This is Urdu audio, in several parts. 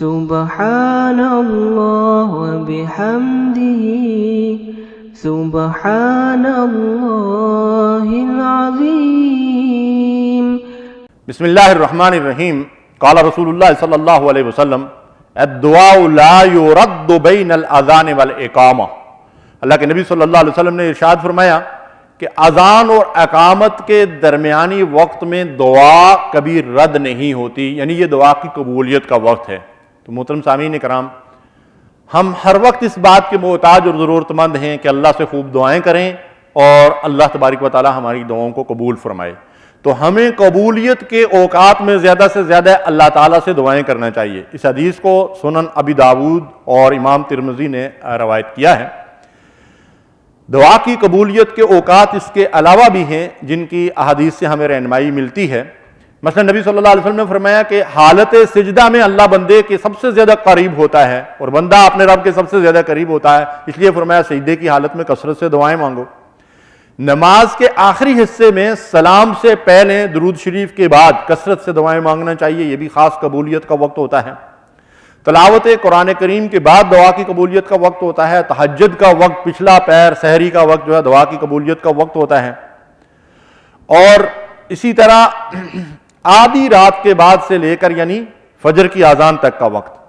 سبحان اللہ وبحمدہ سبحان اللہ العظیم۔ بسم اللہ الرحمن الرحیم۔ قال رسول اللہ صلی اللہ علیہ وسلم الدعاء لا يرد بین الاذان والاقامہ۔ اللہ کے نبی صلی اللہ علیہ وسلم نے ارشاد فرمایا کہ اذان اور اقامت کے درمیانی وقت میں دعا کبھی رد نہیں ہوتی، یعنی یہ دعا کی قبولیت کا وقت ہے۔ تو محترم سامعین کرام، ہم ہر وقت اس بات کے محتاج اور ضرورت مند ہیں کہ اللہ سے خوب دعائیں کریں اور اللہ تبارک و تعالی ہماری دعاؤں کو قبول فرمائے۔ تو ہمیں قبولیت کے اوقات میں زیادہ سے زیادہ اللہ تعالیٰ سے دعائیں کرنا چاہیے۔ اس حدیث کو سنن ابی داود اور امام ترمذی نے روایت کیا ہے۔ دعا کی قبولیت کے اوقات اس کے علاوہ بھی ہیں جن کی احادیث سے ہمیں رہنمائی ملتی ہے۔ مثلا نبی صلی اللہ علیہ وسلم نے فرمایا کہ حالت سجدہ میں اللہ بندے کے سب سے زیادہ قریب ہوتا ہے اور بندہ اپنے رب کے سب سے زیادہ قریب ہوتا ہے، اس لیے فرمایا سجدے کی حالت میں کثرت سے دعائیں مانگو۔ نماز کے آخری حصے میں سلام سے پہلے درود شریف کے بعد کثرت سے دعائیں مانگنا چاہیے، یہ بھی خاص قبولیت کا وقت ہوتا ہے۔ تلاوت قرآن کریم کے بعد دعا کی قبولیت کا وقت ہوتا ہے۔ تہجد کا وقت، پچھلا پہر سحری کا وقت جو ہے دعا کی قبولیت کا وقت ہوتا ہے۔ اور اسی طرح آدھی رات کے بعد سے لے کر یعنی فجر کی اذان تک کا وقت۔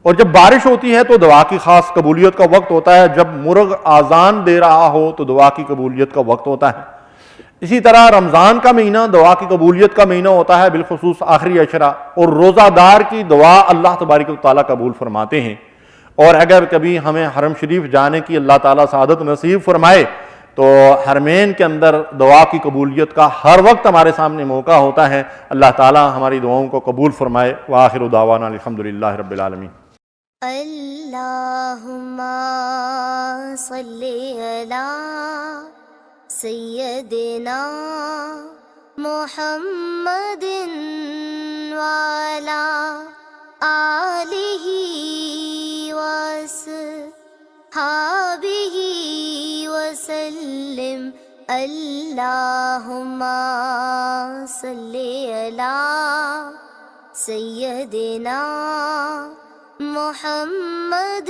اور جب بارش ہوتی ہے تو دعا کی خاص قبولیت کا وقت ہوتا ہے۔ جب مرغ اذان دے رہا ہو تو دعا کی قبولیت کا وقت ہوتا ہے۔ اسی طرح رمضان کا مہینہ دعا کی قبولیت کا مہینہ ہوتا ہے، بالخصوص آخری عشرہ، اور روزہ دار کی دعا اللہ تبارک و تعالیٰ قبول فرماتے ہیں۔ اور اگر کبھی ہمیں حرم شریف جانے کی اللہ تعالیٰ سعادت نصیب فرمائے تو حرمین کے اندر دعا کی قبولیت کا ہر وقت ہمارے سامنے موقع ہوتا ہے۔ اللہ تعالیٰ ہماری دعاؤں کو قبول فرمائے۔ وآخر دعوانا الحمدللہ رب العالمین۔ اللہم صلی علی سیدنا محمد وعلی آلہ وصحبہ وسلم۔ اللہم صلی علی سیدنا محمد